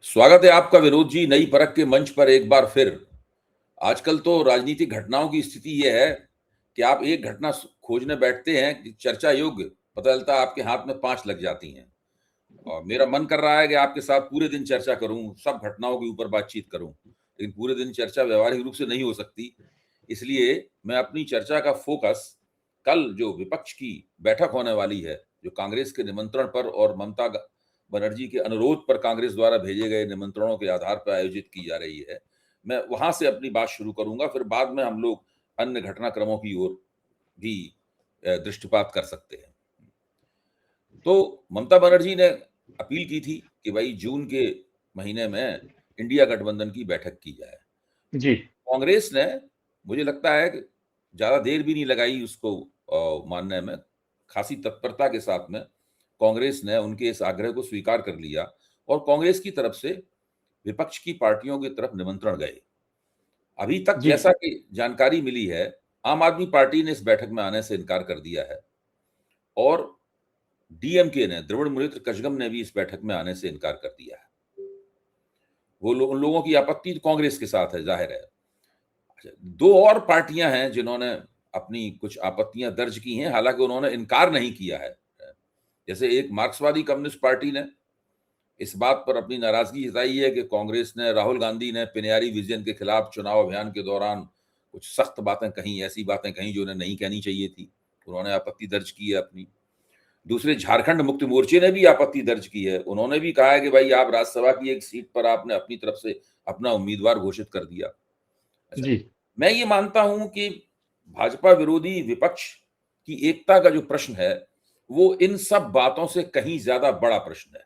स्वागत है आपका विनोद जी नई परख के मंच पर एक बार फिर। आजकल तो राजनीतिक घटनाओं की स्थिति यह है कि आप एक घटना खोजने बैठते हैं कि चर्चा योग्य, पता चलता है आपके हाथ में 5 लग जाती हैं। और मेरा मन कर रहा है कि आपके साथ पूरे दिन चर्चा करूं, सब घटनाओं के ऊपर बातचीत करूं, लेकिन पूरे दिन चर्चा व्यावहारिक रूप से नहीं हो सकती। इसलिए मैं अपनी चर्चा का फोकस कल जो विपक्ष की बैठक होने वाली है, जो कांग्रेस के निमंत्रण पर और ममता बनर्जी के अनुरोध पर कांग्रेस द्वारा भेजे गए निमंत्रणों के आधार पर आयोजित की जा रही है, मैं वहां से अपनी बात शुरू करूंगा। फिर बाद में हम लोग अन्य घटनाक्रमों की ओर भी दृष्टिपात कर सकते हैं। तो ममता बनर्जी ने अपील की थी कि भाई जून के महीने में इंडिया गठबंधन की बैठक की जाए। जी। कांग्रेस ने, मुझे लगता है कि ज्यादा देर भी नहीं लगाई उसको मानने में, खासी तत्परता के साथ में कांग्रेस ने उनके इस आग्रह को स्वीकार कर लिया और कांग्रेस की तरफ से विपक्ष की पार्टियों की तरफ निमंत्रण गए। अभी तक जी। जैसा कि जानकारी मिली है, आम आदमी पार्टी ने इस बैठक में आने से इनकार कर दिया है और डीएमके ने, द्रविड़ मुनेत्र कचगम ने भी इस बैठक में आने से इनकार कर दिया है। उन लोगों की आपत्ति तो कांग्रेस के साथ है, जाहिर है। दो और पार्टियां हैं जिन्होंने अपनी कुछ आपत्तियां दर्ज की हैं, हालांकि उन्होंने इनकार नहीं किया है। जैसे एक मार्क्सवादी कम्युनिस्ट पार्टी ने इस बात पर अपनी नाराजगी जताई है कि कांग्रेस ने, राहुल गांधी ने पिनयारी विजन के खिलाफ चुनाव अभियान के दौरान कुछ सख्त बातें कही, ऐसी बातें कही जो उन्हें नहीं कहनी चाहिए थी। उन्होंने आपत्ति दर्ज की है अपनी। दूसरे झारखंड मुक्ति मोर्चे ने भी आपत्ति दर्ज की है। उन्होंने भी कहा है कि भाई आप राज्यसभा की एक सीट पर आपने अपनी तरफ से अपना उम्मीदवार घोषित कर दिया। अच्छा, जी। मैं ये मानता हूं कि भाजपा विरोधी विपक्ष की एकता का जो प्रश्न है वो इन सब बातों से कहीं ज्यादा बड़ा प्रश्न है।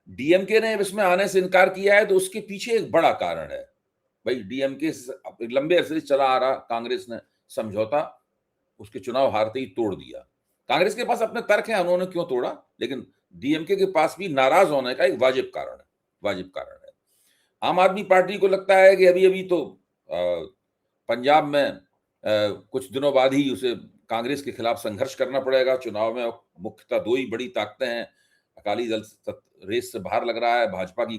डीएमके ने इसमें आने से इनकार किया है तो उसके पीछे एक बड़ा कारण है। भाई डीएमके लंबे अरसे से चला आ रहा कांग्रेस ने समझौता उसके चुनाव हारते ही तोड़ दिया। कांग्रेस के पास अपने तर्क हैं उन्होंने क्यों तोड़ा, लेकिन डीएमके के पास भी नाराज होने का एक वाजिब कारण है, वाजिब कारण है। आम आदमी पार्टी को लगता है कि अभी अभी तो पंजाब में कुछ दिनों बाद ही उसे कांग्रेस के खिलाफ संघर्ष करना पड़ेगा। चुनाव में मुख्यतः दो ही बड़ी ताकतें हैं, अकाली दल रेस से बाहर लग रहा है, भाजपा की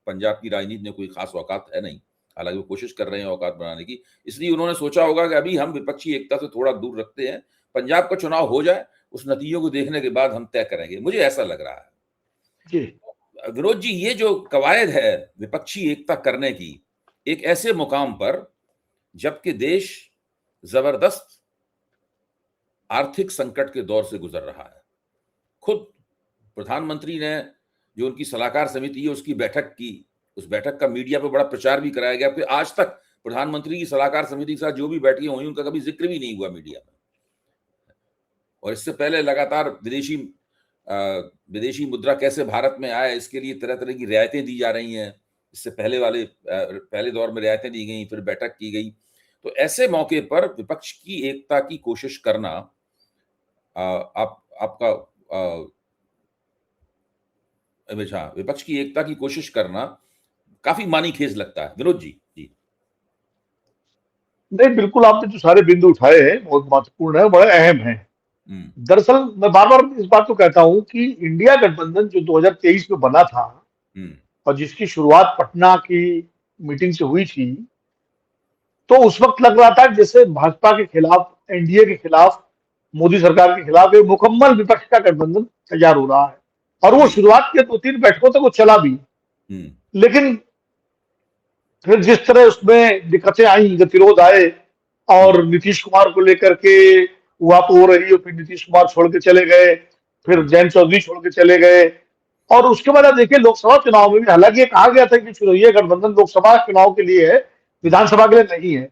पंजाब की राजनीति में कोई खास औकात है नहीं, हालांकि वो कोशिश कर रहे हैं औकात बनाने की। इसलिए उन्होंने सोचा होगा कि अभी हम विपक्षी एकता से थोड़ा दूर रखते हैं, पंजाब का चुनाव हो जाए, उस नतीजों को देखने के बाद हम तय करेंगे, मुझे ऐसा लग रहा है। जी। विनोद जी, ये जो कवायद है विपक्षी एकता करने की, एक ऐसे मुकाम पर जबकि देश जबरदस्त आर्थिक संकट के दौर से गुजर रहा है, खुद प्रधानमंत्री ने जो उनकी सलाहकार समिति है उसकी बैठक की, उस बैठक का मीडिया पर बड़ा प्रचार भी कराया गया, फिर आज तक प्रधानमंत्री की सलाहकार समिति के साथ जो भी बैठकें हुई उनका कभी जिक्र भी नहीं हुआ मीडिया में। और इससे पहले लगातार विदेशी मुद्रा कैसे भारत में आए इसके लिए तरह तरह की रियायतें दी जा रही हैं। इससे पहले दौर में रियायतें दी गई, फिर बैठक की गई। तो ऐसे मौके पर विपक्ष की एकता की कोशिश करना विपक्ष की एकता की कोशिश करना काफी मानीखेज लगता है। विनोद जी। जी नहीं, बिल्कुल आपने जो सारे बिंदु उठाए हैं बहुत महत्वपूर्ण है, बड़े अहम हैं। दरअसल मैं बार बार इस बात को कहता हूं कि इंडिया गठबंधन जो 2023 में बना था और जिसकी शुरुआत पटना की मीटिंग से हुई थी, तो उस वक्त लग रहा था जैसे भाजपा के खिलाफ, एनडीए के खिलाफ, मोदी सरकार के खिलाफ एक मुकम्मल विपक्ष का गठबंधन तैयार हो रहा है। और वो शुरुआत के 2-3 बैठकों तक वो चला भी, लेकिन फिर जिस तरह उसमें दिक्कतें आई, गतिरोध आए और नीतीश कुमार को लेकर के वाप हो रही है, फिर नीतीश कुमार छोड़ के चले गए, फिर जयंत चौधरी छोड़ के चले गए, और उसके बाद आप देखिए लोकसभा चुनाव में भी, हालांकि ये कहा गया था कि ये गठबंधन लोकसभा चुनाव के लिए है, विधानसभा के लिए नहीं है,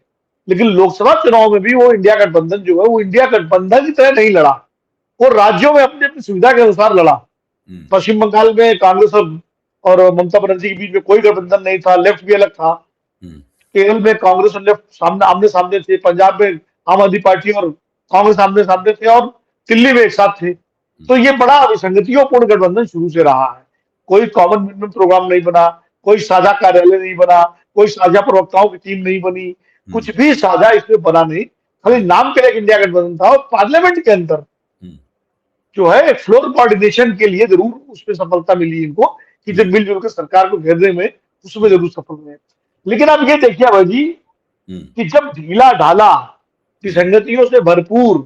लेकिन लोकसभा चुनाव में भी वो इंडिया गठबंधन जो है वो इंडिया गठबंधन की तरह नहीं लड़ा, वो राज्यों में अपनी अपनी सुविधा के अनुसार लड़ा। पश्चिम बंगाल में कांग्रेस और ममता बनर्जी के बीच में कोई गठबंधन नहीं था, लेफ्ट भी अलग था। केरल में कांग्रेस और लेफ्ट सामने आमने सामने थे, पंजाब में आम आदमी पार्टी और कांग्रेस आमने सामने थे, और दिल्ली में एक साथ थे। तो ये बड़ा विसंगतियों गठबंधन शुरू से रहा है। कोई कॉमन मिनिमम प्रोग्राम नहीं बना, कोई साझा कार्यालय नहीं बना, कोई साझा प्रवक्ताओं की टीम नहीं बनी, कुछ भी साझा इसमें बना नहीं, खाली नाम के लिए इंडिया गठबंधन था। और पार्लियामेंट के अंदर जो है फ्लोर कोऑर्डिनेशन के लिए जरूर उसमें सफलता मिली इनको, कि जब मिलजुल कर सरकार को घेरने में उसमें जरूर सफल रहे। लेकिन अब ये देखिए भाई जी कि जब ढीला ढाला विसंगतियों से भरपूर,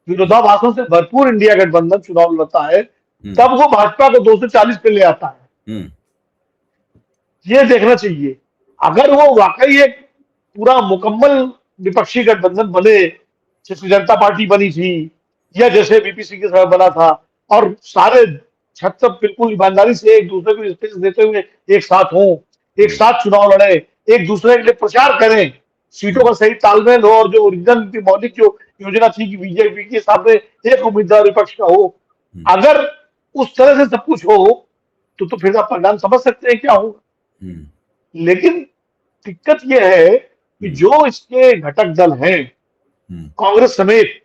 विरोधाभासों से भरपूर इंडिया गठबंधन चुनाव लड़ता है, तब वो भाजपा को 240 पे ले आता है। ये देखना चाहिए, अगर वो वाकई एक पूरा मुकम्मल विपक्षी गठबंधन बने, जैसे जनता पार्टी बनी थी या जैसे बीपीसी के समय बना था, और सारे छत्र बिल्कुल ईमानदारी से एक दूसरे को स्पेस देते हुए एक साथ हों, एक साथ चुनाव लड़े, एक दूसरे के लिए प्रचार करें, सीटों का सही तालमेल हो, और जो ओरिजिनल मौलिक जो योजना थी कि बीजेपी के सामने एक उम्मीदवार विपक्ष का हो, अगर उस तरह से सब कुछ हो तो फिर आप परिणाम समझ सकते हैं क्या होगा। लेकिन दिक्कत यह है कि जो इसके घटक दल हैं कांग्रेस समेत,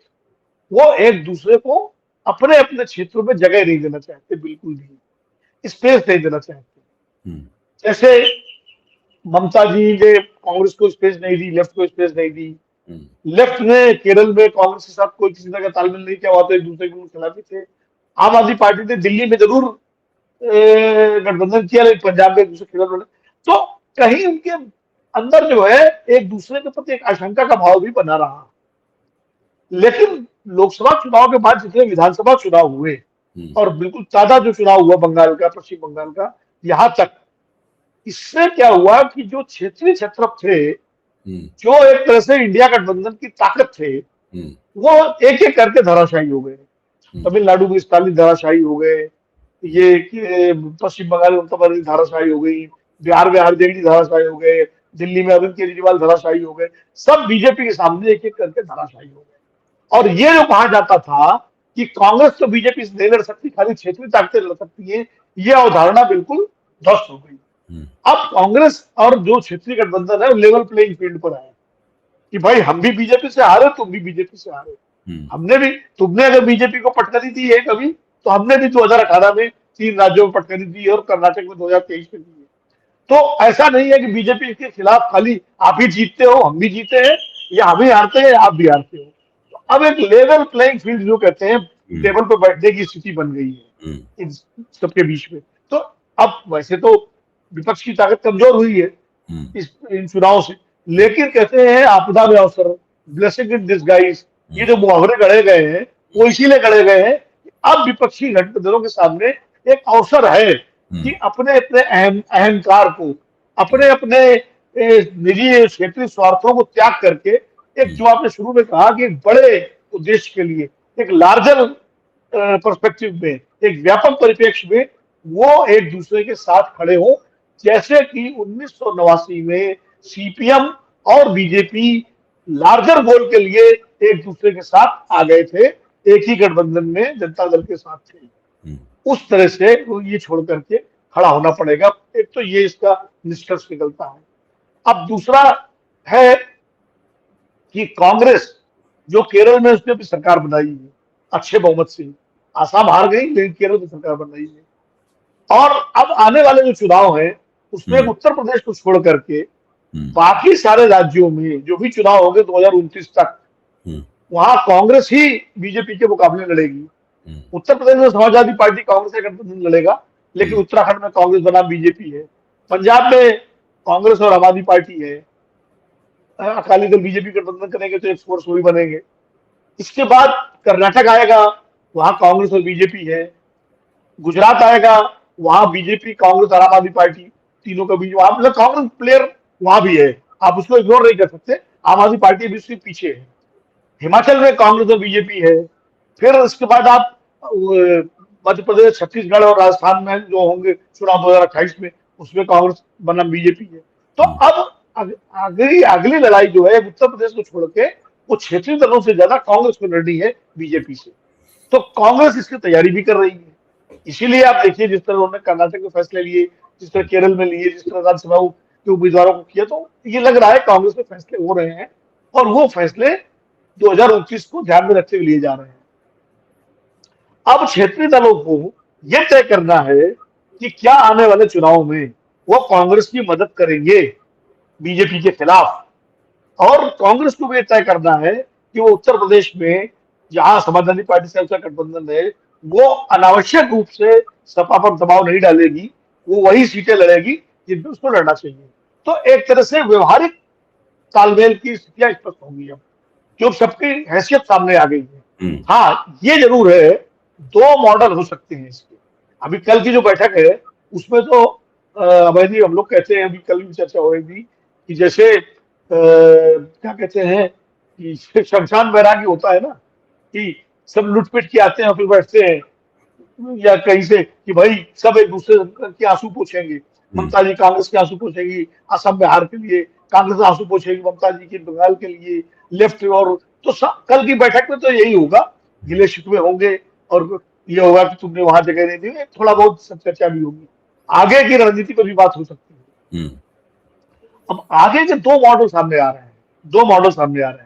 वो एक दूसरे को अपने अपने क्षेत्रों में जगह नहीं देना चाहते, बिल्कुल भी स्पेस नहीं देना चाहते। जैसे ममता जी ने कांग्रेस को स्पेस नहीं दी, लेफ्ट को स्पेस नहीं दी। लेफ्ट ने केरल में कांग्रेस के साथ कोई किसी तरह का तालमेल नहीं किया हुआ, तो एक दूसरे के खिलाफ ही थे। आम आदमी पार्टी ने दिल्ली में जरूर गठबंधन किया, लेकिन पंजाब में एक दूसरे के खिलाफ लड़े। तो कहीं उनके अंदर जो है एक दूसरे के प्रति एक आशंका का भाव भी बना रहा। लेकिन लोकसभा चुनाव के बाद जितने विधानसभा चुनाव हुए, और बिल्कुल ताजा जो चुनाव हुआ बंगाल का, पश्चिम बंगाल का, यहां तक, इससे क्या हुआ कि जो क्षेत्रीय छत्रप थे, जो एक तरह से इंडिया गठबंधन की ताकत थे, वो एक एक करके धराशायी हो गए। तमिलनाडु में स्टालिन धराशायी हो गए, ये पश्चिम बंगाल में ममता बनर्जी धराशायी हो गई, बिहार में आरजेडी धराशायी हो गए, दिल्ली में अरविंद केजरीवाल धराशायी हो गए, सब बीजेपी के सामने एक एक करके धराशायी हो गए। और ये जो कहा जाता था कि कांग्रेस तो बीजेपी से नहीं लड़ सकती, खाली क्षेत्रीय ताकतें लड़ सकती है, ये अवधारणा बिल्कुल ध्वस्त हो गई। अब कांग्रेस और जो क्षेत्रीय गठबंधन है, लेवल प्लेइंग फील्ड पर आए कि भाई हम भी बीजेपी से हारे, तुम भी बीजेपी से हारे। हमने भी, तुमने अगर बीजेपी को पटकनी दी है कभी, तो हमने भी 2018 में 3 राज्यों में पटकनी दी है, और कर्नाटक में 2023 में दी है। तो ऐसा नहीं है कि बीजेपी के खिलाफ खाली आप ही जीतते हो, हम भी जीते हैं, या हम ही हारते हैं, आप भी हारते हो। तो अब एक लेवल प्लेइंग फील्ड जो कहते हैं, टेबल पर बैठने की स्थिति बन गई है इन सबके बीच में। तो अब वैसे तो विपक्ष की ताकत कमजोर हुई है इन चुनाव से, लेकिन कहते हैं आपदा में अवसर, ब्लेसिंग इन डिसगाइज, ये जो मुहावरे गढ़े गए हैं, वो इसीलिए गढ़े गए हैं कि अब विपक्षी गठबंधनों के सामने एक अवसर है कि अपने अपने अहंकार को, अपने अपने निजी क्षेत्रीय स्वार्थों को त्याग करके, एक जो आपने शुरू में कहा कि एक बड़े उद्देश्य के लिए, एक लार्जर पर्सपेक्टिव में, एक व्यापक परिप्रेक्ष्य में वो एक दूसरे के साथ खड़े हो, जैसे कि 1989 में सीपीएम और बीजेपी लार्जर गोल के लिए एक दूसरे के साथ आ गए थे, एक ही गठबंधन में जनता दल के साथ थे। उस तरह से ये छोड़ करके खड़ा होना पड़ेगा। एक तो ये इसका निष्कर्ष निकलता है। अब दूसरा है कि कांग्रेस जो केरल में उसने अपनी सरकार बनाई है अच्छे बहुमत से, आसाम हार गई लेकिन केरल में सरकार बनाई है, और अब आने वाले जो चुनाव है उसमें उत्तर प्रदेश को छोड़ करके बाकी सारे राज्यों में जो भी चुनाव होंगे 2029 तक, वहां कांग्रेस ही बीजेपी के मुकाबले लड़ेगी। उत्तर प्रदेश में समाजवादी पार्टी कांग्रेस का गठबंधन लड़ेगा, लेकिन उत्तराखंड में कांग्रेस बनाम बीजेपी है, पंजाब में कांग्रेस और आम आदमी पार्टी है, अकाली दल बीजेपी गठबंधन करेंगे तो एक फोर्स वही बनेंगे। इसके बाद कर्नाटक आएगा, वहां कांग्रेस और बीजेपी है। गुजरात आएगा, वहां बीजेपी, कांग्रेस और आम आदमी पार्टी तीनों का बीच, वहां मतलब कांग्रेस प्लेयर वहां भी है, आप उसको इग्नोर नहीं कर सकते। आम आदमी पार्टी भी उसके पीछे है। हिमाचल में कांग्रेस और बीजेपी है। फिर उसके बाद आप मध्य प्रदेश, छत्तीसगढ़ और राजस्थान में जो होंगे चुनाव 2028 में, उसमें कांग्रेस बनाम बीजेपी है। तो अब अगली लड़ाई जो है उत्तर प्रदेश को छोड़ के वो क्षेत्रीय दलों से ज्यादा कांग्रेस को लड़नी है बीजेपी से। तो कांग्रेस इसकी तैयारी भी कर रही है। इसीलिए आप देखिए जिस तरह उन्होंने कर्नाटक में फैसले लिए, जिस तरह केरल में लिए, जिस तरह राज्यसभा के उम्मीदवारों को किया, तो ये लग रहा है कांग्रेस में फैसले हो रहे हैं, और वो फैसले 2029 को ध्यान में रखते हुए लिए जा रहे हैं। अब क्षेत्रीय दलों को यह तय करना है कि क्या आने वाले चुनाव में वो कांग्रेस की मदद करेंगे बीजेपी के खिलाफ, और कांग्रेस को भी तय करना है कि वो उत्तर प्रदेश में जहां समाजवादी पार्टी से उसका गठबंधन है, वो अनावश्यक रूप से सपा पर दबाव नहीं डालेगी, वो वही सीटें लड़ेगी जिनमें उसको लड़ना चाहिए। तो एक तरह से व्यवहारिक तालमेल की स्थितियां स्पष्ट होंगी अब, जो सबकी हैसियत सामने आ गई है। हाँ, ये जरूर है, दो मॉडल हो सकते हैं इसके। अभी कल की जो बैठक है उसमें तो अभय जी, हम लोग कहते हैं, अभी कल भी चर्चा हो रही थी कि जैसे क्या कहते हैं कि शमशान बैरागी होता है ना, कि सब लुटपिट के आते हैं और फिर बैठते हैं, या कहीं से कि भाई सब एक दूसरे के आंसू पोछेंगे। ममता जी कांग्रेस के आंसू पोछेगी असम में हार के लिए, कांग्रेस आंसू पोछेगी ममता जी की बंगाल के लिए, लेफ्ट और तो कल की बैठक में तो यही होगा, गिले शिकवे होंगे और ये होगा कि तुमने वहां जगह नहीं दी, थोड़ा बहुत सब चर्चा भी होगी, आगे की रणनीति पर भी बात हो सकती है। अब आगे के दो मॉडल सामने आ रहे हैं, दो मॉडल सामने आ रहे हैं।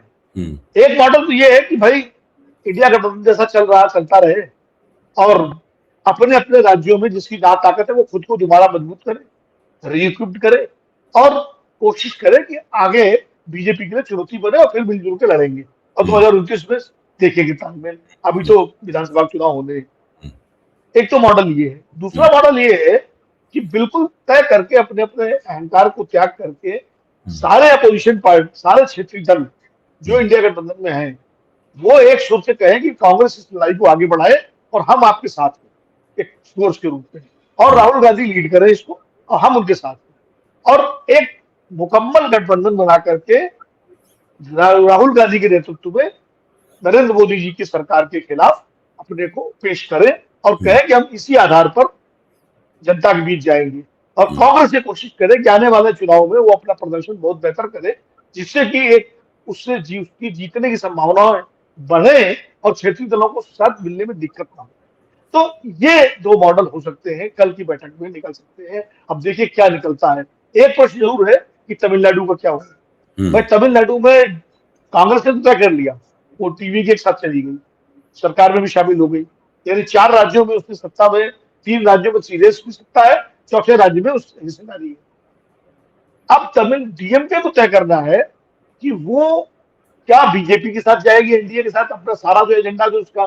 एक मॉडल तो ये है कि भाई इंडिया गठबंधन जैसा चल रहा चलता रहे और अपने अपने राज्यों में जिसकी जहां ताकत है वो खुद को दोबारा मजबूत करे, रीइक्विप्ड करे और कोशिश करे कि आगे बीजेपी के लिए चुनौती बने और फिर मिलजुल के लड़ेंगे और 2029 में देखेंगे तालमेल। अभी तो विधानसभा चुनाव होने हैं। एक तो मॉडल ये है। दूसरा मॉडल ये है कि बिल्कुल तय करके अपने अपने अहंकार को त्याग करके सारे अपोजिशन पार्टी, सारे क्षेत्रीय दल जो इंडिया गठबंधन में हैं, वो एक सुर से कहें कि कांग्रेस इस लड़ाई को आगे बढ़ाए और हम आपके साथ हैं एक फोर्स के रूप में, और राहुल गांधी लीड करें इसको और हम उनके साथ हैं, और एक मुकम्मल गठबंधन बना करके राहुल गांधी के नेतृत्व में नरेंद्र मोदी जी की सरकार के खिलाफ अपने को पेश करें और कहें कि हम इसी आधार पर जनता के बीच जाएंगे, और कांग्रेस ये कोशिश करे कि आने वाले चुनाव में वो अपना प्रदर्शन बहुत बेहतर करे, जिससे कि एक उससे उसकी जीतने की संभावनाएं बढ़े और क्षेत्रीय दलों को साथ मिलने में दिक्कत ना हो। तो ये दो मॉडल हो सकते हैं, कल की बैठक में निकल सकते हैं। अब देखिए क्या निकलता है। एक प्रश्न जरूर है कि तमिलनाडु का क्या होगा। भाई तमिलनाडु में कांग्रेस ने तो तय कर लिया, वो टीवी के साथ चली गई, सरकार में भी शामिल हो गई, यानी 4 राज्यों में उसकी सत्ता में, 3 राज्यों में सीधे उसकी सत्ता है, चौथे राज्य में उसकी हिस्सेदारी है। अब तमिल डीएमके को तय करना है कि वो क्या बीजेपी के साथ जाएगी, एनडीए के साथ, अपना सारा जो एजेंडा, जो उसका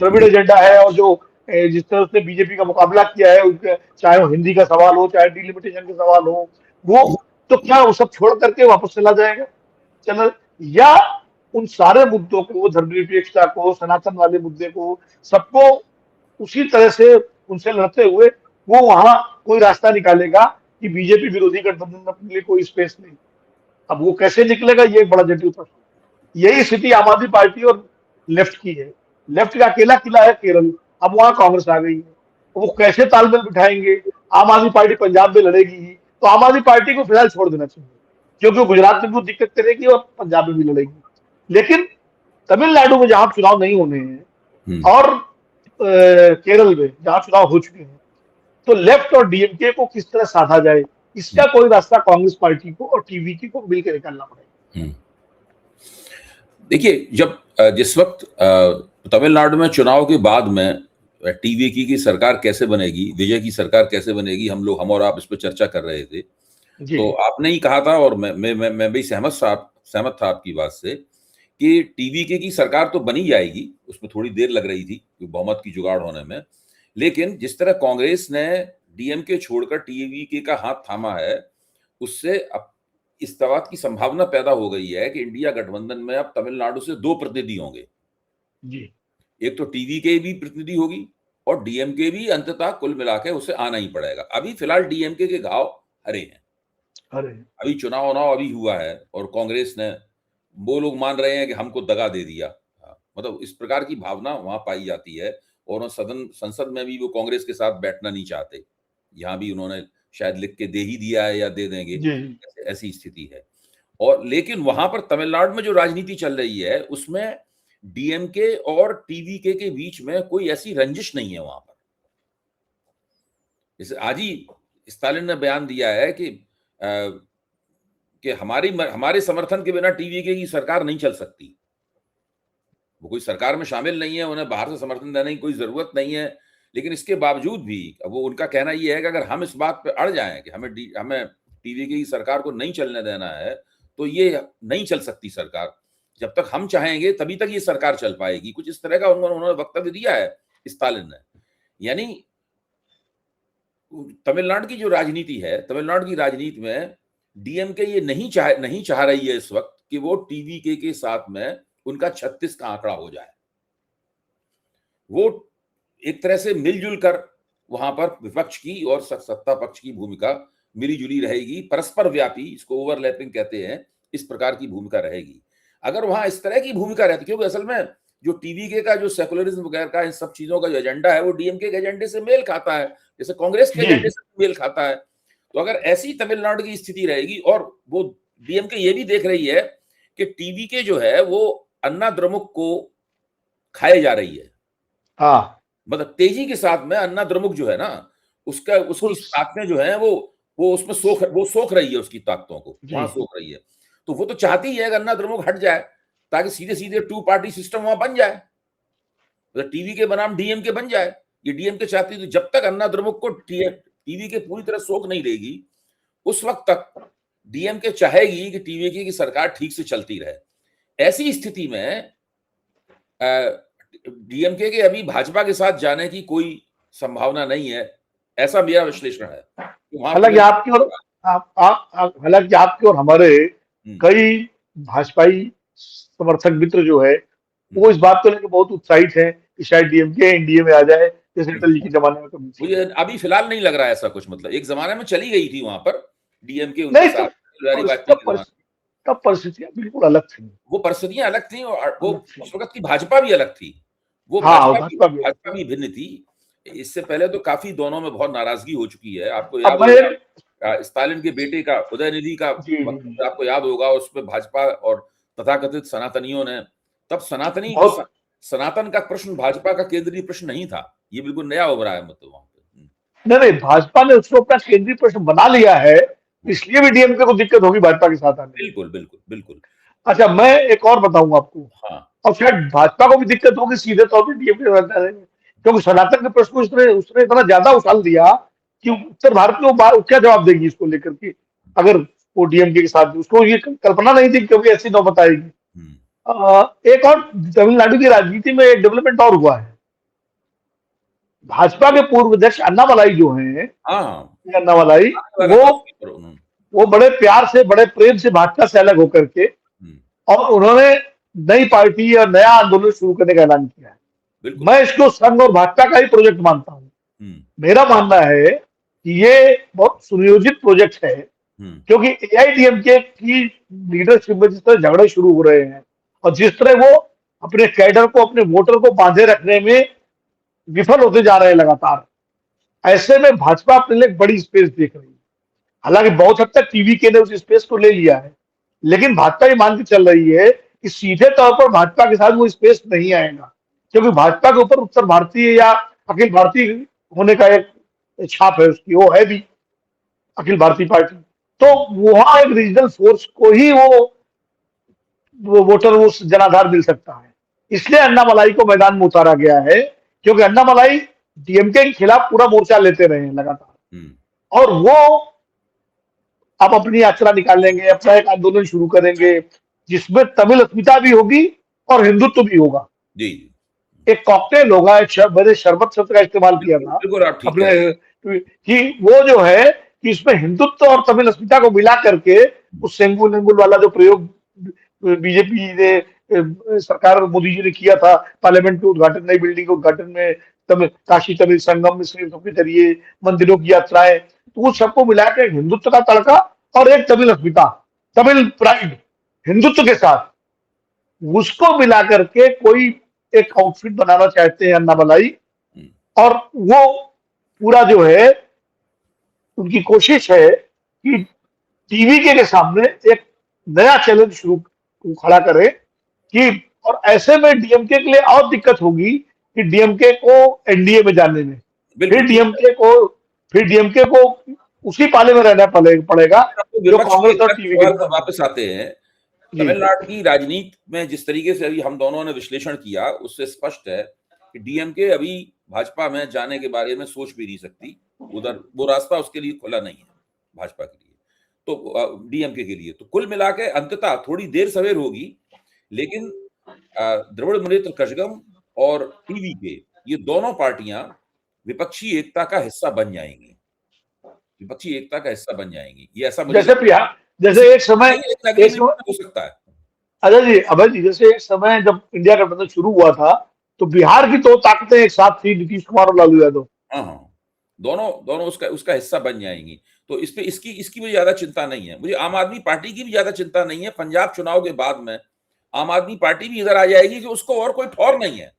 द्रविड़ एजेंडा है और जो जिस तरह से बीजेपी का मुकाबला किया है उनके, चाहे वो हिंदी का सवाल हो, चाहे डिलिमिटेशन का सवाल हो, वो तो क्या वो सब छोड़ करके वापस चला जाएगा, चला, या उन सारे मुद्दों को, धर्मनिरपेक्षता को, सनातन वाले मुद्दे को, सबको उसी तरह से उनसे लड़ते हुए वो वहां कोई रास्ता निकालेगा कि बीजेपी विरोधी गठबंधन में अपने लिए कोई स्पेस नहीं। अब वो कैसे निकलेगा, ये एक बड़ा जटिल प्रश्न। यही स्थिति आम आदमी पार्टी और लेफ्ट की है। लेफ्ट का अकेला किला है केरल, अब वहां कांग्रेस आ गई है, वो कैसे तालमेल बिठाएंगे। आम आदमी पार्टी पंजाब में लड़ेगी ही, तो आम आदमी पार्टी को फिलहाल छोड़ देना चाहिए, क्योंकि गुजरात में भी दिक्कत करेगी और पंजाब में भी लड़ेगी। लेकिन तमिलनाडु में जहां चुनाव नहीं होने हैं और केरल में जहां चुनाव हो चुके हैं, तो लेफ्ट और डीएमके को किस तरह साधा जाए, इसका कोई रास्ता कांग्रेस पार्टी को और टीवीके को मिलकर निकालना पड़ेगा। देखिए, जब जिस वक्त तमिलनाडु में चुनाव के बाद में टीवीके की सरकार कैसे बनेगी, विजय की सरकार कैसे बनेगी, हम और आप इस पर चर्चा कर रहे थे। तो आपने ही कहा था और मैं भी सहमत था आपकी बात से कि टीवीके की सरकार तो बनी जाएगी, उसमें थोड़ी देर लग रही थी बहुमत की जुगाड़ होने में, लेकिन जिस तरह कांग्रेस ने डीएमके छोड़कर टीवीके का हाथ थामा है, उससे अब इस बात की संभावना पैदा हो गई है कि इंडिया गठबंधन में अब तमिलनाडु से 2 प्रतिनिधि होंगे जी। एक तो टीवीके भी प्रतिनिधि होगी और डीएमके भी अंततः कुल मिलाकर उसे आना ही पड़ेगा। अभी फिलहाल डीएमके के घाव हरे हैं, अभी चुनाव अभी हुआ है और कांग्रेस ने, वो लोग मान रहे हैं कि हमको दगा दे दिया, मतलब इस प्रकार की भावना वहां पाई जाती है। और संसद में भी वो कांग्रेस के साथ बैठना नहीं चाहते, यहाँ भी उन्होंने शायद लिख के दे ही दिया है या दे देंगे, ऐसी स्थिति है। और लेकिन वहां पर तमिलनाडु में जो राजनीति चल रही है उसमें डीएमके और टीवीके के बीच में कोई ऐसी रंजिश नहीं है वहां पर। जैसे आज ही स्टालिन ने बयान दिया है कि हमारे समर्थन के बिना टीवीके की सरकार नहीं चल सकती। वो कोई सरकार में शामिल नहीं है, उन्हें बाहर से समर्थन देने की कोई जरूरत नहीं है, लेकिन इसके बावजूद भी वो उनका कहना ये है कि अगर हम इस बात पे अड़ जाएं कि हमें टीवीके की सरकार को नहीं चलने देना है, तो ये नहीं चल सकती सरकार। जब तक हम चाहेंगे तभी तक ये सरकार चल पाएगी। कुछ इस तरह का उन्होंने वक्तव्य दिया है स्टालिन ने। यानी तमिलनाडु की जो राजनीति है, तमिलनाडु की राजनीति में डीएमके ये नहीं चाह रही है इस वक्त कि वो टीवीके के साथ में उनका 36 का आंकड़ा हो जाए। वो एक तरह से मिलजुल कर वहां पर विपक्ष की और सत्ता पक्ष की भूमिका मिली-जुली रहेगी, परस्पर व्यापी, इसको ओवरलैपिंग कहते हैं, इस प्रकार की भूमिका रहेगी। अगर वहां इस तरह की भूमिका रहती, क्योंकि असल में जो टीवीके का जो सेकुलरिज्म वगैरह का इन सब चीजों का जो एजेंडा है वो डीएमके के एजेंडे से मेल खाता है, जैसे कांग्रेस के एजेंडे से मेल खाता है। तो अगर ऐसी तमिलनाडु की स्थिति रहेगी, और वो डीएमके ये भी देख रही है कि टीवीके जो है वो अन्ना द्रमुक को खाए जा रही है। हाँ, मतलब तेजी के साथ में अन्ना द्रमुक जो है ना, उसकी ताकतें जो है वो उसमें सोख रही है, उसकी ताकतों को वहां सोख रही है। तो वो तो चाहती है कि अन्ना द्रमुक हट जाए, ताकि सीधे सीधे 2 पार्टी सिस्टम वहां बन जाए, मतलब टीवीके बनाम डीएमके बन जाए। ये डीएमके चाहती है। तो जब तक अन्ना द्रमुक को टीवीके पूरी तरह सोख नहीं लेगी, उस वक्त तक डीएमके चाहेगी कि टीवीके की सरकार ठीक से चलती रहे। ऐसी स्थिति में डीएमके के अभी भाजपा के साथ जाने की कोई संभावना नहीं है, ऐसा मेरा विश्लेषण है। हालांकि आपके और हमारे कई भाजपाई समर्थक मित्र जो है वो इस बात को लेकर बहुत उत्साहित है कि शायद डीएमके एनडीए में आ जाए, जैसे अटल जी के जमाने में कभी। मुझे अभी फिलहाल नहीं लग रहा है ऐसा कुछ, मतलब एक जमाने में चली गई थी वहां पर डीएमके उनके नहीं, साथ, तब परिस्थितियां बिल्कुल अलग थी। वो परिस्थितियां अलग थी, और वो उस वक्त की भाजपा भी अलग थी, वो हाँ, भाजपा भी भिन्न थी। इससे पहले तो काफी दोनों में बहुत नाराजगी हो चुकी है। आपको याद अब होगा स्टालिन के बेटे का, उदयनिधि का वक्तव्य आपको याद होगा, उसमें भाजपा और तथाकथित सनातनियों ने, तब सनातन का प्रश्न भाजपा का केंद्रीय प्रश्न नहीं था, ये बिल्कुल नया उभरा है, मतलब वहां पे। नहीं, भाजपा ने उसको अपना केंद्रीय प्रश्न बना लिया है, इसलिए भी डीएमके को दिक्कत होगी भाजपा के साथ आने। बिल्कुल बिल्कुल बिल्कुल। अच्छा, मैं एक और बताऊंगा आपको। हाँ, और शायद भाजपा को भी दिक्कत होगी सीधे तौर पर डीएमके के साथ आने में, क्योंकि सनातन के प्रश्न को उसने इतना ज्यादा उछाल दिया कि उत्तर भारत में वो क्या जवाब देगी इसको लेकर के, अगर वो डीएमके के साथ, उसको ये कल्पना नहीं थी क्योंकि ऐसी नौबत आएगी। एक और तमिलनाडु की राजनीति में एक डेवलपमेंट और हुआ है। भाजपा के पूर्व अध्यक्ष अन्नामलाई जो हैं, अन्नामलाई, वो बड़े प्यार से, बड़े प्रेम से भाजपा से अलग होकर के, और उन्होंने नई पार्टी और नया आंदोलन शुरू करने का ऐलान किया है। मैं इसको संघ और भाजपा का ही प्रोजेक्ट मानता हूं। मेरा मानना है कि ये बहुत सुनियोजित प्रोजेक्ट है, क्योंकि एआईडीएमके की लीडरशिप में जिस तरह झगड़े शुरू हो रहे हैं और जिस तरह वो अपने कैडर को, अपने वोटर को बांधे रखने में विफल होते जा रहे हैं लगातार, ऐसे में भाजपा अपने लिए बड़ी स्पेस देख रही है। हालांकि बहुत हद तक टीवीके ने उस स्पेस को ले लिया है, लेकिन भाजपा ये मान के चल रही है कि सीधे तौर पर भाजपा के साथ वो स्पेस नहीं आएगा, क्योंकि भाजपा के ऊपर उत्तर भारतीय या अखिल भारतीय होने का एक छाप है उसकी, वो है भी अखिल भारतीय पार्टी। तो वहां एक रीजनल फोर्स को ही वो वोटर, वो जनाधार मिल सकता है। इसलिए अन्नामलाई को मैदान में उतारा गया है, क्योंकि अन्नामलाई डीएमके के खिलाफ पूरा मोर्चा लेते रहे हैं लगातार, और वो अब अपनी यात्रा निकालेंगे, अपना एक आंदोलन शुरू करेंगे जिसमें तमिल अस्मिता भी होगी और हिंदुत्व भी होगा। जी, एक कॉकटेल होगा, मैंने शरबत शब्द का इस्तेमाल किया था अपने, कि वो जो है कि इसमें हिंदुत्व और तमिल अस्मिता को मिला करके, उस सेंगुल नेंगुल वाला जो प्रयोग बीजेपी ने, सरकार मोदी जी ने किया था पार्लियामेंट के उद्घाटन, नई बिल्डिंग के उद्घाटन में, काशी तमिल संगम में के जरिए मंदिरों की यात्राएं, तो उस सबको मिलाकर हिंदुत्व का तड़का और एक तमिल अस्मिता, तमिल प्राइड हिंदुत्व के साथ, उसको मिला करके कोई एक आउटफिट बनाना चाहते हैं अन्नामलाई। और वो पूरा जो है उनकी कोशिश है कि टीवीके के सामने एक नया चैलेंज शुरू खड़ा करे, कि और ऐसे में डीएमके के लिए और दिक्कत होगी कि डीएमके को एनडीए में जाने में, फिर डीएमके को उसी पाले में रहना पड़ेगा जो कांग्रेस और टीवीके। वापस आते हैं तमिलनाडु की राजनीति में, जिस तरीके से अभी हम दोनों ने विश्लेषण किया उससे स्पष्ट है कि डीएमके अभी भाजपा में जाने के बारे में सोच भी नहीं सकती, उधर वो रास्ता उसके लिए खुला नहीं है भाजपा के लिए, तो डीएमके के लिए। तो कुल मिला के अंततः थोड़ी देर सवेर होगी, लेकिन द्रविड़ मुनेत्र कझगम और टीवीके, ये दोनों पार्टियां विपक्षी एकता का हिस्सा बन जाएंगी। विपक्षी एकता का हिस्सा बन जाएंगी, ये ऐसा मुझे जैसे बिहार, जैसे एक समय हो सकता है। अच्छा जी, अभय जी, जैसे एक समय जब इंडिया गठबंधन शुरू हुआ था तो बिहार की दो ताकतें एक साथ थी, नीतीश कुमार और लालू यादव। हाँ हाँ, दोनों दोनों उसका हिस्सा बन जाएंगी। तो इस पे इसकी मुझे ज्यादा चिंता नहीं है, मुझे आम आदमी पार्टी की भी ज्यादा चिंता नहीं है। पंजाब चुनाव के बाद में आम आदमी पार्टी भी इधर आ जाएगी कि उसको और कोई ठौर नहीं है।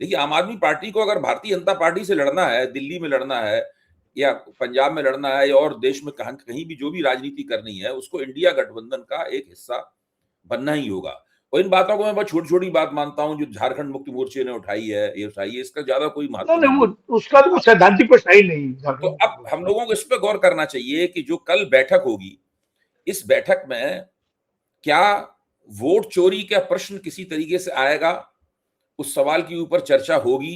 देखिए, आम आदमी पार्टी को अगर भारतीय जनता पार्टी से लड़ना है, दिल्ली में लड़ना है या पंजाब में लड़ना है या और देश में कहीं भी जो भी राजनीति करनी है, उसको इंडिया गठबंधन का एक हिस्सा बनना ही होगा। और इन बातों को मैं बहुत छोटी-छोटी बात मानता हूँ जो झारखंड मुक्ति मोर्चे ने उठाई है, ये उठाई है, इसका ज्यादा कोई महत्व नहीं, नहीं है। वो उसका तो सैद्धांतिक प्रश्न ही नहीं तो अब हम लोगों को इस पे गौर करना चाहिए कि जो कल बैठक होगी, इस बैठक में क्या वोट चोरी का प्रश्न किसी तरीके से आएगा, उस सवाल के ऊपर चर्चा होगी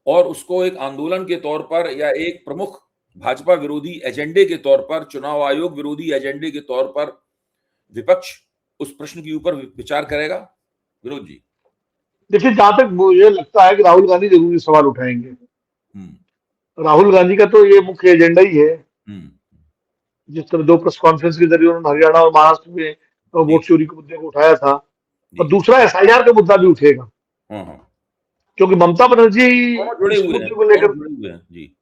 और उसको एक आंदोलन के तौर पर या एक प्रमुख भाजपा विरोधी एजेंडे के तौर पर, चुनाव आयोग विरोधी एजेंडे के तौर पर विपक्ष उस प्रश्न के ऊपर विचार करेगा। विनोद जी, देखिए, जहां तक मुझे लगता है कि राहुल गांधी जरूर ये सवाल उठाएंगे। राहुल गांधी का तो ये मुख्य एजेंडा ही है। जिस तरह दो प्रेस कॉन्फ्रेंस के जरिए उन्होंने हरियाणा और महाराष्ट्र में वोट चोरी के मुद्दे को उठाया था, और दूसरा एसआईआर का मुद्दा भी उठेगा, क्योंकि ममता बनर्जी इस मुद्दे को लेकर, जी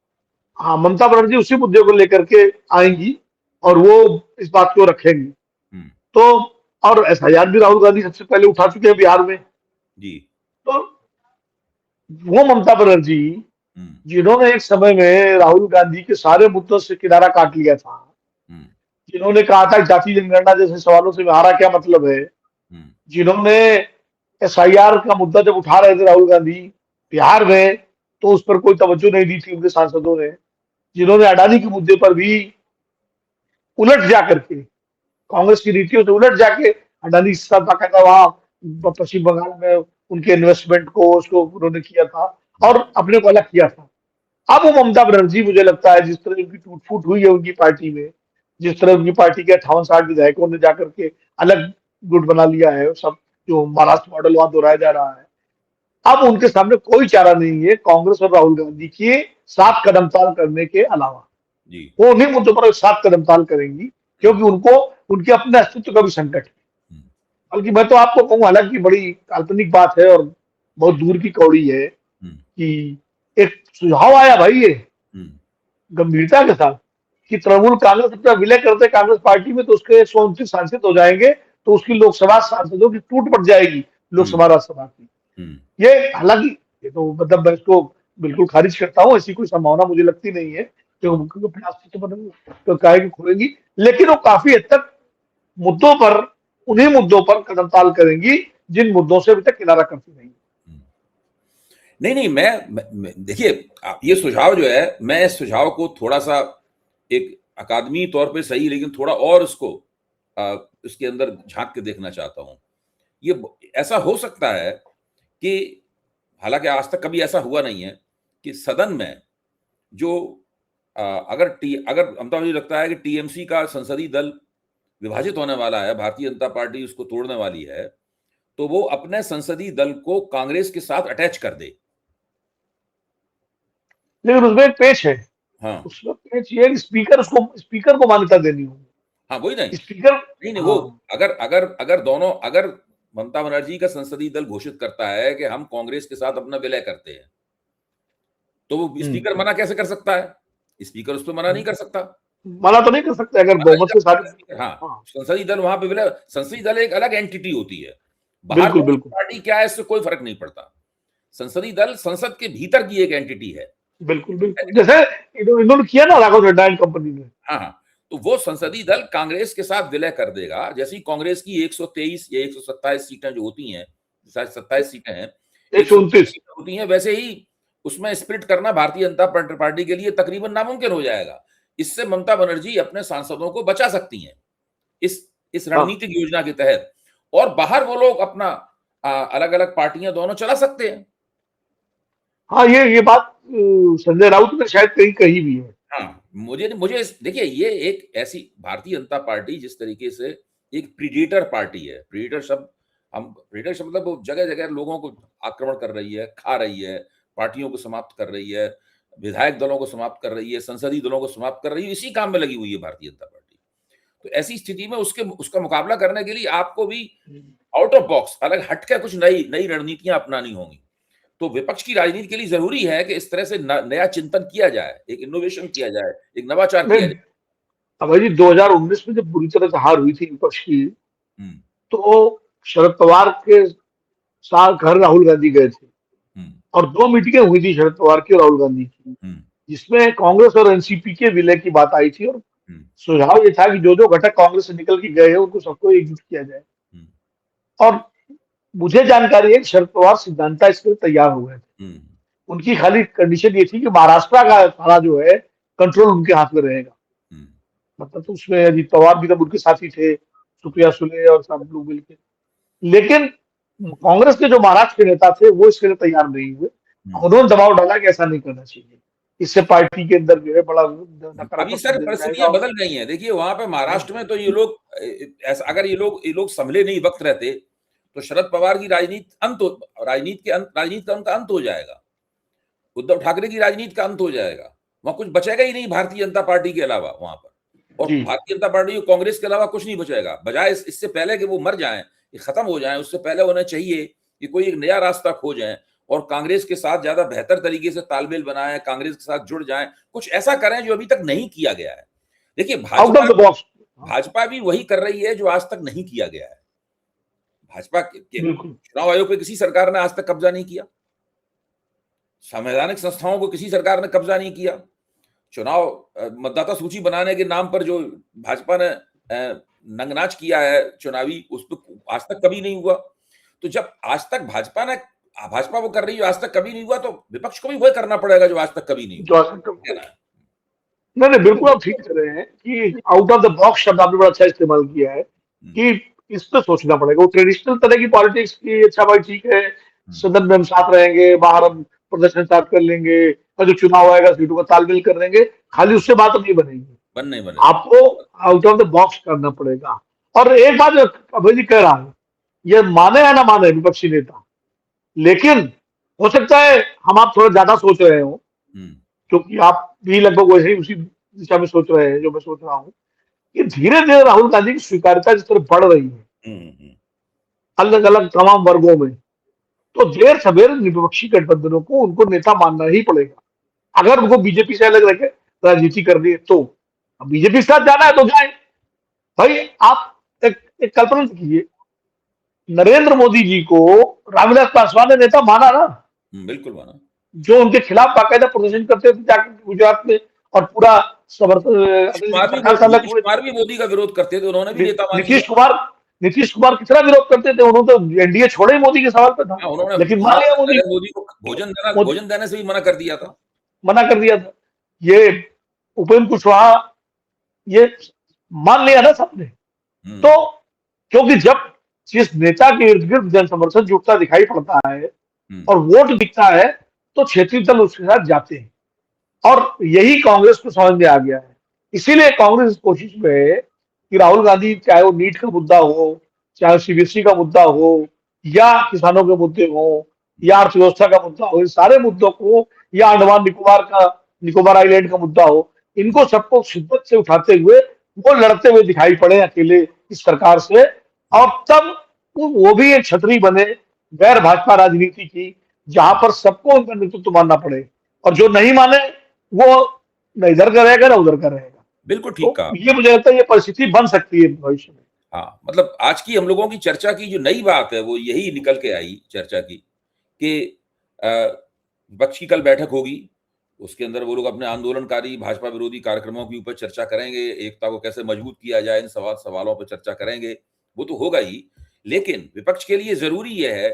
हाँ, ममता बनर्जी उसी मुद्दे को लेकर के आएंगी और वो इस बात को रखेंगी। तो और एसआईआर भी राहुल गांधी सबसे पहले उठा चुके हैं बिहार में जी। तो वो ममता बनर्जी जिन्होंने एक समय में राहुल गांधी के सारे मुद्दों से किनारा काट लिया था, जिन्होंने कहा था जाति जनगणना जैसे सवालों से हमारा क्या मतलब है, जिन्होंने एसआईआर का मुद्दा जब उठा रहे थे राहुल गांधी बिहार में तो उस पर कोई तवज्जो नहीं दी थी उनके सांसदों ने, जिन्होंने अडानी के मुद्दे पर भी उलट जाकर के कांग्रेस की नीतियों से उलट जाके अडानी के साथ बाकायदा वहां पश्चिम बंगाल में उनके इन्वेस्टमेंट को उसको उन्होंने किया था और अपने को अलग किया था। अब वो ममता बनर्जी, मुझे लगता है जिस तरह उनकी टूट फूट हुई है उनकी पार्टी में, जिस तरह उनकी पार्टी के 58-60 विधायकों ने जाकर के अलग गुट बना लिया है, सब जो महाराष्ट्र मॉडल वहां दोहराया जा रहा है, अब उनके सामने कोई चारा नहीं है कांग्रेस और राहुल गांधी के साथ कदमताल करने के अलावा। वो उन्हीं मुद्दों पर साथ कदमताल करेंगी क्योंकि उनको उनके अपने अस्तित्व का भी संकट है। बल्कि मैं तो आपको कहूँ, हालांकि बड़ी काल्पनिक बात है और बहुत दूर की कौड़ी है कि एक सुझाव आया भाई ये गंभीरता के साथ कि तृणमूल कांग्रेस अपना विलय करते कांग्रेस पार्टी में तो उसके 129 सांसद हो जाएंगे, तो उसकी लोकसभा सांसदों की टूट पड़ जाएगी लोकसभा राज्यसभा की। ये हालांकि ये तो मतलब मैं इसको बिल्कुल खारिज करता हूँ, ऐसी कोई संभावना मुझे लगती नहीं है क्योंकि तो काहे की खोलेंगी, लेकिन वो काफी हद तक मुद्दों पर, उन्हीं मुद्दों पर कदमताल करेंगी जिन मुद्दों से अभी तक किनारा करती नहीं। नहीं, मैं देखिए, ये सुझाव जो है, मैं इस सुझाव को थोड़ा सा एक अकादमी तौर पे सही, लेकिन थोड़ा और इसको इसके अंदर झांक के देखना चाहता हूं। ये ऐसा हो सकता है कि हालांकि आज तक कभी ऐसा हुआ नहीं है कि सदन में जो अगर हमको मुझे लगता है कि टीएमसी का संसदीय दल विभाजित होने वाला है, भारतीय जनता पार्टी उसको तोड़ने वाली है, तो वो अपने संसदीय दल को कांग्रेस के साथ अटैच कर दे। लेकिन उसमें एक पेच है। हाँ, उसमें पेच ये स्पीकर को मान्यता देनी होगी। हाँ, वही नहीं, स्पीकर नहीं, हाँ। वो अगर ममता बनर्जी का संसदीय दल घोषित करता है कि हम कांग्रेस के साथ अपना विलय करते हैं, तो वो स्पीकर मना कैसे कर सकता है? स्पीकर उस पर मना नहीं कर सकता। मना तो नहीं कर सकते अगर बहुमत से सारे। हाँ, संसदीय दल वहां पे विलय, संसदीय दल एक अलग एंटिटी होती है, बाहर बिल्कुल बिल्कुल पार्टी क्या है इससे कोई फर्क नहीं पड़ता। संसदीय दल संसद के भीतर की एक एंटिटी है। बिल्कुल बिल्कुल, जैसे इन्होंने किया ना राघव चड्ढा एंड कंपनी ने। हाँ, तो वो संसदीय दल कांग्रेस के साथ विलय कर देगा। जैसी कांग्रेस की 123 या 127 सीटें जो होती हैं, 27 सीटें हैं, 129 सीटें होती हैं, वैसे ही उसमें स्प्लिट करना भारतीय जनता पार्टी के लिए तकरीबन नामुमकिन हो जाएगा। इससे ममता बनर्जी अपने सांसदों को बचा सकती हैं इस रणनीतिक योजना के तहत, और बाहर वो लोग अपना अलग अलग पार्टियां दोनों चला सकते हैं। हाँ, ये बात संजय राउत ने शायद कहीं कही भी है। हाँ, मुझे देखिए, ये एक ऐसी भारतीय जनता पार्टी जिस तरीके से एक प्रीडेटर पार्टी है, प्रीडेटर शब्द मतलब जगह जगह लोगों को आक्रमण कर रही है, खा रही है, पार्टियों को समाप्त कर रही है, विधायक दलों को समाप्त कर रही है, संसदीय दलों को समाप्त कर रही है, इसी काम में लगी हुई है भारतीय जनता पार्टी। तो ऐसी स्थिति में उसका मुकाबला करने के लिए आपको भी आउट ऑफ बॉक्स, अलग हटकर कुछ नई रणनीतियां अपनानी होंगी। तो विपक्ष की राजनीति के लिए जरूरी है कि इस तरह से नया चिंतन किया जाए, एक इनोवेशन किया जाए, एक नवाचार किया जाए। अभय जी, 2019 में जब बुरी तरह से हार हुई थी विपक्ष की, तो शरद पवार के साथ घर राहुल गांधी गए थे और 2 मीटिंगें हुई थी शरद पवार की और राहुल गांधी की, जिसमें कांग्रेस और एनसीपी के विलय की बात आई थी और सुझाव ये था कि जो जो घटक कांग्रेस से निकल के गए हैं उनको सबको एकजुट किया जाए। और मुझे जानकारी है कि शरद पवार सिद्धांता इसके लिए तैयार हो गए थे। उनकी खाली कंडीशन ये थी कि महाराष्ट्र का सारा जो है कंट्रोल उनके हाथ में रहेगा। मतलब तो उसमें अजीत पवार भी तब उनके साथी थे, सुप्रिया सुले और सब लोग मिलकर। लेकिन कांग्रेस के जो महाराष्ट्र के नेता थे वो इसके लिए तैयार नहीं हुए। उन्होंने दबाव डाला कि ऐसा नहीं करना चाहिए, इससे पार्टी के अंदर जो है बड़ा अभी सर परिस्थितियां बदल गई हैं। देखिए वहां पे महाराष्ट्र में तो ये लोग ऐसा, अगर ये लोग संभले नहीं वक्त रहते तो शरद पवार की राजनीति का अंत हो जाएगा, उद्धव ठाकरे की राजनीति का अंत हो जाएगा, वहां कुछ बचेगा ही नहीं भारतीय जनता पार्टी के अलावा वहां पर। और भारतीय जनता पार्टी और कांग्रेस के अलावा कुछ नहीं बचेगा। बजाय इससे पहले कि वो मर जाएं, ये खत्म हो जाएं, उससे पहले उन्हें चाहिए कि कोई एक नया रास्ता खोजें और कांग्रेस के साथ ज्यादा बेहतर तरीके से तालमेल बनाएं, कांग्रेस के साथ जुड़ जाएं, कुछ ऐसा करें जो अभी तक नहीं किया गया है। देखिए भाजपा भी वही कर रही है जो आज तक नहीं किया गया है। भाजपा के चुनाव आयोग पे किसी सरकार ने आज तक कब्जा नहीं किया, संवैधानिक संस्थाओं को किसी सरकार ने कब्जा नहीं किया, चुनाव मतदाता सूची बनाने के नाम पर जो भाजपा ने नंगनाच किया है चुनावी, उस पर आज तक कभी नहीं हुआ। तो जब आज तक भाजपा वो कर रही है, आज तक कभी नहीं हुआ, तो विपक्ष को भी वही करना पड़ेगा जो आज तक कभी नहीं हुआ। नहीं, बिल्कुल आप ठीक कर रहे हैं कि आउट ऑफ द बॉक्स शब्द आपने बड़ा अच्छा इस्तेमाल किया है कि इस पर सोचना पड़ेगा। वो ट्रेडिशनल तरह की पॉलिटिक्स की, अच्छा भाई ठीक है सदन में हम साथ रहेंगे, बाहर हम प्रदर्शन साथ कर लेंगे और जो चुनाव आएगा सीटों का तालमेल कर लेंगे, खाली उससे बात नहीं बनेगी। आपको आउट ऑफ द बॉक्स करना पड़ेगा। और एक बात अभय जी कह रहा हूं, ये माने या ना माने विपक्षी नेता, लेकिन हो सकता है हम आप थोड़ा ज्यादा सोच रहे हो, क्योंकि आप भी लगभग वैसे ही उसी दिशा में सोच रहे हैं जो मैं सोच रहा हूँ कि धीरे धीरे राहुल गांधी की स्वीकार्यता जिस तरह बढ़ रही है अलग अलग तमाम वर्गों में, तो देर सवेर विपक्षी गठबंधनों को उनको नेता मानना ही पड़ेगा। अगर उनको बीजेपी से अलग रखे राजनीति करनी है तो बीजेपी के साथ जाना है तो जाए। भाई आप एक कल्पना कीजिए, नरेंद्र मोदी जी को रामविलास पासवान ने नेता माना ना, बिल्कुल माना, जो उनके खिलाफ बाकायदा प्रदर्शन करते थे जाकर गुजरात में और पूरा समर्थन भी मोदी का विरोध करते थे, उन्होंने भी नेता नीतीश कुमार कितना विरोध करते थे, उन्होंने तो एनडीए छोड़े ही मोदी के सवाल पे था, लेकिन मान लिया मोदी को भोजन देने से भी मना कर दिया था। ये उपेंद्र कुशवाहा ये मान लिया ना सबने। तो क्योंकि जब जिस नेता के इर्द गिर्द जन समर्थन जुटता दिखाई पड़ता है और वोट दिखता है तो क्षेत्रीय दल उसके साथ जाते हैं, और यही कांग्रेस को समझ में आ गया है। इसीलिए कांग्रेस इस कोशिश में है कि राहुल गांधी, चाहे वो नीट का मुद्दा हो, चाहे सीबीएसई का मुद्दा हो, या किसानों के मुद्दे हो, या अर्थव्यवस्था का मुद्दा हो, इन सारे मुद्दों को, या अंडमान निकोबार आइलैंड का मुद्दा हो, इनको सबको शिद्दत से उठाते हुए वो लड़ते हुए दिखाई पड़े अकेले इस सरकार से, और तब वो भी एक छतरी बने गैर भाजपा राजनीति की, जहां पर सबको उनका नेतृत्व मानना पड़े, और जो नहीं माने वो न इधर का रहेगा ना उधर का रहेगा। बिल्कुल ठीक कहा। ये मुझे लगता है ये परिस्थिति बन सकती है भविष्य में। हाँ, मतलब आज की हम लोगों की चर्चा की जो नई बात है वो यही निकल के आई चर्चा की कि विपक्ष की कल बैठक होगी, उसके अंदर वो लोग अपने आंदोलनकारी भाजपा विरोधी कार्यक्रमों के ऊपर चर्चा करेंगे, एकता को कैसे मजबूत किया जाए, इन सवालों पर चर्चा करेंगे, वो तो होगा ही। लेकिन विपक्ष के लिए जरूरी यह है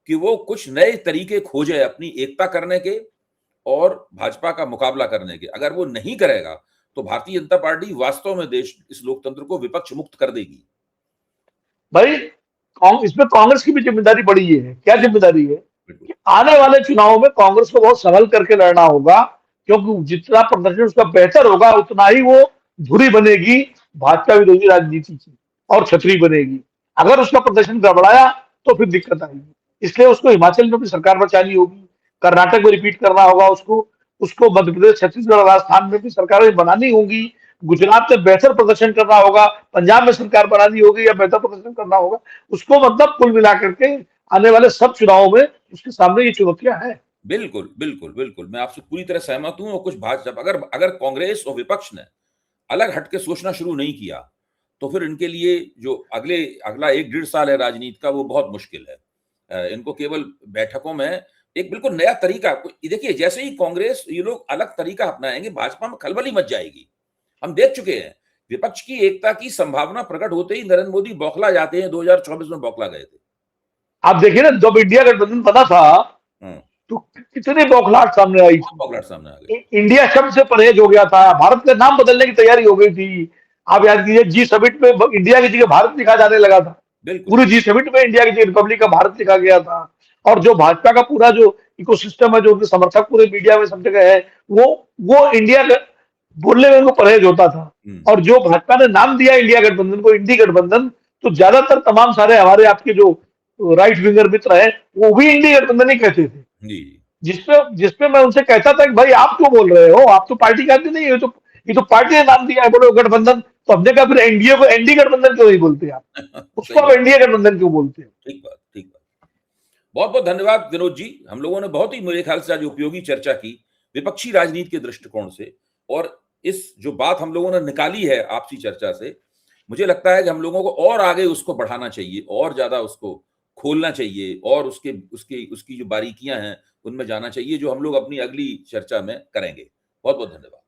कि वो कुछ नए तरीके खोजे अपनी एकता करने के और भाजपा का मुकाबला करने के। अगर वो नहीं करेगा तो भारतीय जनता पार्टी वास्तव में देश, इस लोकतंत्र को विपक्ष मुक्त कर देगी। भाई इसमें कांग्रेस की भी जिम्मेदारी बड़ी है। क्या जिम्मेदारी है कि आने वाले चुनावों में कांग्रेस को बहुत संभल करके लड़ना होगा, क्योंकि जितना प्रदर्शन उसका बेहतर होगा उतना ही वो धुरी बनेगी भाजपा विरोधी राजनीति की और छतरी बनेगी। अगर उसका प्रदर्शन गड़बड़ाया तो फिर दिक्कत आएगी। इसलिए उसको हिमाचल में भी सरकार बचानी होगी, कर्नाटक में रिपीट करना होगा उसको, उसको मध्य प्रदेश, छत्तीसगढ़, राजस्थान में भी सरकारें बनानी होंगी। गुजरात में बेहतर प्रदर्शन करना होगा, पंजाब में सरकार बनानी होगी या बेहतर प्रदर्शन करना होगा। उसको मतलब कुल मिलाकर के आने वाले सब चुनावों में उसके सामने ये चुनौतियां हैं। बिल्कुल, बिल्कुल, बिल्कुल। मैं आपसे पूरी तरह सहमत हूँ। और कुछ भाजपा अगर अगर कांग्रेस और विपक्ष ने अलग हट के सोचना शुरू नहीं किया, तो फिर इनके लिए जो अगला 1 डेढ़ साल है राजनीति का, वो बहुत मुश्किल है। इनको केवल बैठकों में एक बिल्कुल नया तरीका देखिए, जैसे ही कांग्रेस ये लोग अलग तरीका अपनाएंगे, भाजपा में खलबली मच जाएगी। हम देख चुके हैं, विपक्ष की एकता की संभावना प्रकट होते ही नरेंद्र मोदी बौखला जाते हैं। 2024 में बौखला गए थे। आप देखिए ना, जब इंडिया गठबंधन बना था तो कितनी बौखलाहट सामने आई थी। बौखलाहट सामने आ गई। इंडिया शब्द से परहेज हो गया था, भारत का नाम बदलने की तैयारी हो गई थी। आप याद कीजिए, G7 में इंडिया की जगह भारत लिखा जाने लगा था। पूरी G7 में इंडिया की जगह रिपब्लिक का भारत लिखा गया था। और जो भाजपा का पूरा जो इकोसिस्टम है, जो उनके समर्थक पूरे मीडिया में सब जगह है, वो इंडिया बोलने में उनको परहेज होता था। और जो भाजपा ने नाम दिया इंडिया गठबंधन को, इंडी गठबंधन, तो ज्यादातर तमाम सारे हमारे आपके जो राइट विंगर मित्र है, वो भी इंडी गठबंधन ही कहते थे। जिसपे मैं उनसे कहता था कि भाई आप क्यों बोल रहे हो, आप तो पार्टी का आदमी नहीं है, ये तो पार्टी ने नाम दिया है, बोलो गठबंधन। तो हमने कहा फिर एनडीए को एनडी गठबंधन क्यों नहीं बोलते आप, उसको आप एनडीए गठबंधन क्यों बोलते हैं। ठीक बात, ठीक बात। बहुत बहुत धन्यवाद विनोद जी। हम लोगों ने बहुत ही मेरे ख्याल से आज उपयोगी चर्चा की विपक्षी राजनीति के दृष्टिकोण से। और इस जो बात हम लोगों ने निकाली है आपसी चर्चा से, मुझे लगता है कि हम लोगों को और आगे उसको बढ़ाना चाहिए, और ज्यादा उसको खोलना चाहिए, और उसकी जो बारीकियां हैं उनमें जाना चाहिए, जो हम लोग अपनी अगली चर्चा में करेंगे। बहुत बहुत धन्यवाद।